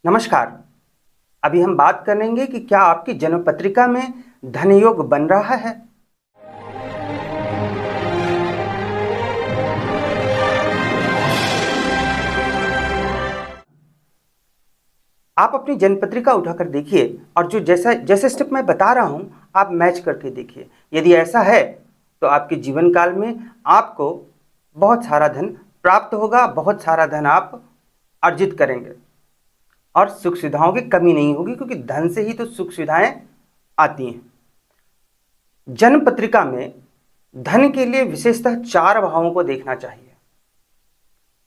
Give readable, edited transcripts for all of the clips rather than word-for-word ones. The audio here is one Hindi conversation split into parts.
नमस्कार। अभी हम बात करेंगे कि क्या आपकी जन्म पत्रिका में धन योग बन रहा है। आप अपनी जन्म पत्रिका उठाकर देखिए और जो जैसा जैसे स्टेप मैं बता रहा हूं आप मैच करके देखिए। यदि ऐसा है तो आपके जीवन काल में आपको बहुत सारा धन प्राप्त होगा, बहुत सारा धन आप अर्जित करेंगे और सुख सुविधाओं की कमी नहीं होगी, क्योंकि धन से ही तो सुख सुविधाएं आती हैं। जन्म पत्रिका में धन के लिए विशेषतः 4 भावों को देखना चाहिए।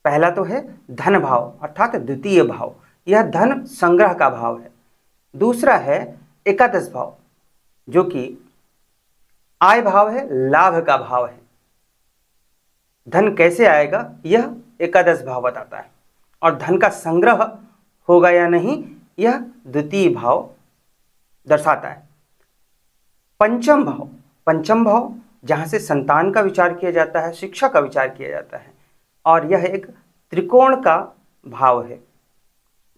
पहला तो है धन भाव अर्थात द्वितीय भाव, यह धन संग्रह का भाव है। दूसरा है एकादश भाव जो कि आय भाव है, लाभ का भाव है। धन कैसे आएगा यह एकादश भाव बताता है, और धन का संग्रह होगा या नहीं यह द्वितीय भाव दर्शाता है। पंचम भाव जहां से संतान का विचार किया जाता है, शिक्षा का विचार किया जाता है, और यह एक त्रिकोण का भाव है।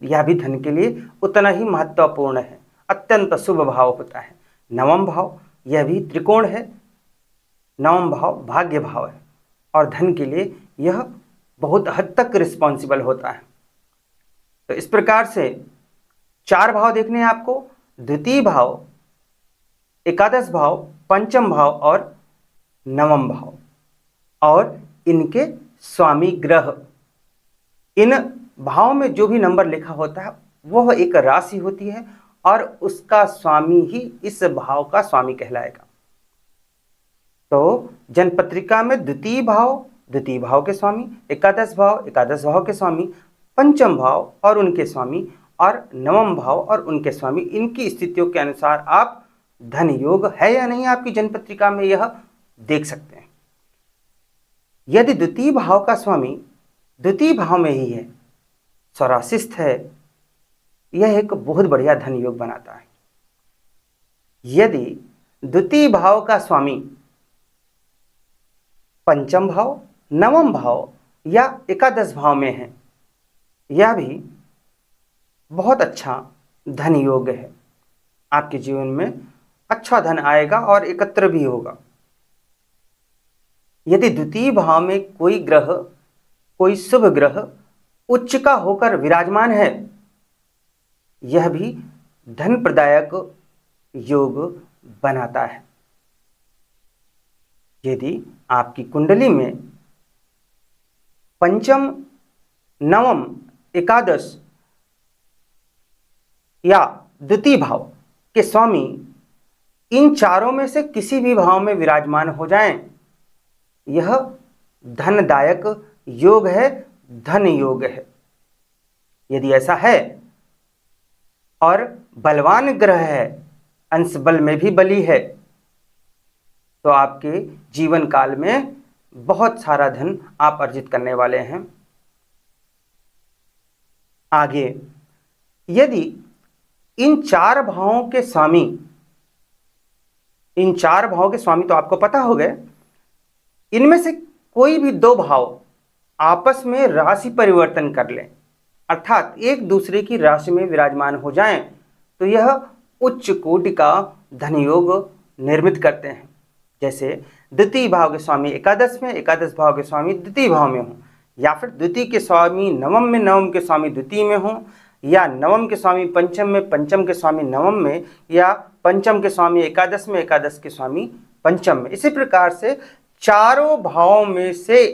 यह भी धन के लिए उतना ही महत्वपूर्ण है, अत्यंत शुभ भाव होता है। नवम भाव यह भी त्रिकोण है, नवम भाव भाग्य भाव है, और धन के लिए यह बहुत हद तक रिस्पॉन्सिबल होता है। तो इस प्रकार से 4 भाव देखने हैं आपको, द्वितीय भाव, एकादश भाव, पंचम भाव और नवम भाव, और इनके स्वामी ग्रह। इन भाव में जो भी नंबर लिखा होता है वह एक राशि होती है और उसका स्वामी ही इस भाव का स्वामी कहलाएगा। तो जन्म पत्रिका में द्वितीय भाव के स्वामी, एकादश भाव के स्वामी, पंचम भाव और उनके स्वामी, और नवम भाव और उनके स्वामी, इनकी स्थितियों के अनुसार आप धन योग है या नहीं आपकी जन्म पत्रिका में यह देख सकते हैं। यदि द्वितीय भाव का स्वामी द्वितीय भाव में ही है, स्वराशिस्थ है, यह एक बहुत बढ़िया धन योग बनाता है। यदि द्वितीय भाव का स्वामी पंचम भाव, नवम भाव या एकादश भाव में है, यह भी बहुत अच्छा धन योग है। आपके जीवन में अच्छा धन आएगा और एकत्र भी होगा। यदि द्वितीय भाव में कोई ग्रह, कोई शुभ ग्रह उच्च का होकर विराजमान है, यह भी धन प्रदायक योग बनाता है। यदि आपकी कुंडली में पंचम, नवम, एकादश या द्वितीय भाव के स्वामी इन चारों में से किसी भी भाव में विराजमान हो जाएं, यह धनदायक योग है, धन योग है। यदि ऐसा है और बलवान ग्रह है, अंश बल में भी बली है, तो आपके जीवन काल में बहुत सारा धन आप अर्जित करने वाले हैं। आगे, यदि इन 4 भावों के स्वामी तो आपको पता हो गए, इनमें से कोई भी 2 भाव आपस में राशि परिवर्तन कर लें, अर्थात एक दूसरे की राशि में विराजमान हो जाएं, तो यह उच्च कोटि का धन योग निर्मित करते हैं। जैसे द्वितीय भाव के स्वामी एकादश में, एकादश भाव के स्वामी द्वितीय भाव में हो, या फिर द्वितीय के स्वामी नवम में, नवम के स्वामी द्वितीय में हो, या नवम के स्वामी पंचम में, पंचम के स्वामी नवम में, या पंचम के स्वामी एकादश में, एकादश के स्वामी पंचम में। इसी प्रकार से चारों भावों में से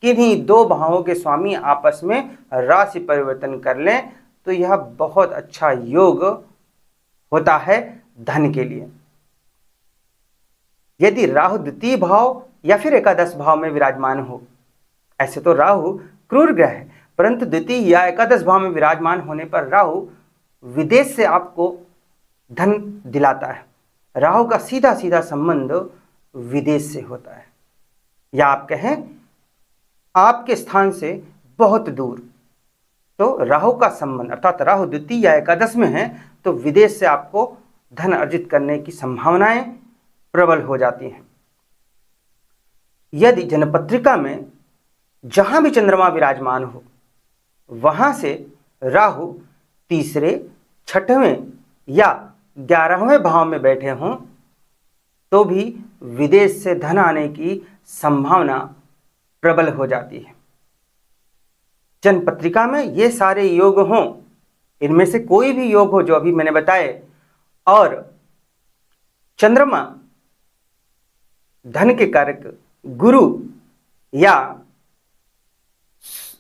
किन्हीं 2 भावों के स्वामी आपस में राशि परिवर्तन कर लें, तो यह बहुत अच्छा योग होता है धन के लिए। यदि राहु द्वितीय भाव या फिर एकादश भाव में विराजमान हो, ऐसे तो राहु क्रूर ग्रह है, परंतु द्वितीय या एकादश भाव में विराजमान होने पर राहु विदेश से आपको धन दिलाता है। राहु का सीधा सीधा संबंध विदेश से होता है, या आप कहें आपके स्थान से बहुत दूर। तो राहु का संबंध अर्थात राहु द्वितीय या एकादश में है तो विदेश से आपको धन अर्जित करने की संभावनाएं प्रबल हो जाती हैं। यदि जन्मपत्रिका में जहां भी चंद्रमा विराजमान हो, वहां से राहु तीसरे, छठवें या 11वें भाव में बैठे हों तो भी विदेश से धन आने की संभावना प्रबल हो जाती है। जन्म पत्रिका में ये सारे योग हों, इनमें से कोई भी योग हो जो अभी मैंने बताए, और चंद्रमा धन के कारक गुरु या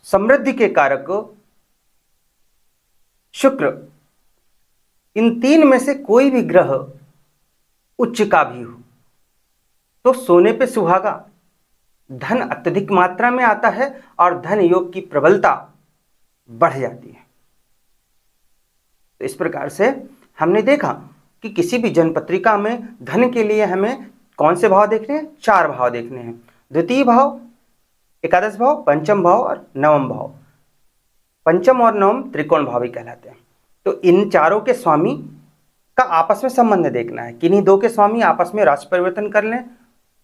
समृद्धि के कारक शुक्र, इन तीन में से कोई भी ग्रह उच्च का भी हो तो सोने पे सुहागा, धन अत्यधिक मात्रा में आता है और धन योग की प्रबलता बढ़ जाती है। तो इस प्रकार से हमने देखा कि किसी भी जन्म पत्रिका में धन के लिए हमें कौन से भाव देखने हैं? 4 भाव देखने हैं। द्वितीय भाव, एकादश भाव, पंचम भाव और नवम भाव। पंचम और नवम त्रिकोण भाव भी कहलाते हैं। तो इन चारों के स्वामी का आपस में संबंध देखना है। किन्हीं दो के स्वामी आपस में राशि परिवर्तन कर लें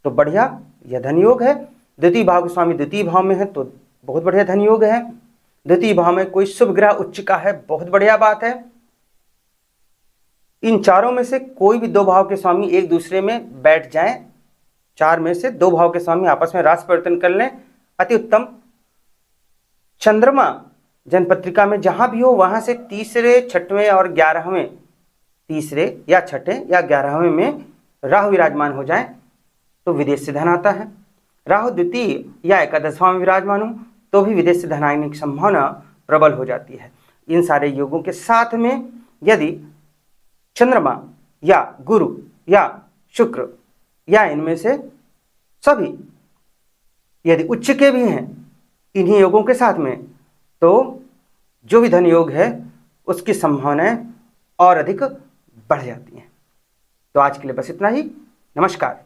तो बढ़िया, यह धन योग है। द्वितीय भाव के स्वामी द्वितीय भाव में है तो बहुत बढ़िया धन योग है। द्वितीय भाव में कोई शुभ ग्रह उच्च का है, बहुत बढ़िया बात है। इन चारों में से कोई भी 2 भाव के स्वामी एक दूसरे में बैठ जाएं, 4 में से 2 भाव के स्वामी आपस में राशि परिवर्तन कर लें, अति उत्तम। चंद्रमा जन्म पत्रिका में जहां भी हो वहां से तीसरे, छठवें और 11वें, तीसरे या छठे या 11वें में राहु विराजमान हो जाए तो विदेश से धन आता है। राहु द्वितीय या एकादश भाव में विराजमान हो तो भी विदेश से धन आने की संभावना प्रबल हो जाती है। इन सारे योगों के साथ में यदि चंद्रमा या गुरु या शुक्र या इनमें से सभी यदि उच्च के भी हैं इन्हीं योगों के साथ में, तो जो भी धन योग है उसकी संभावनाएं और अधिक बढ़ जाती हैं। तो आज के लिए बस इतना ही। नमस्कार।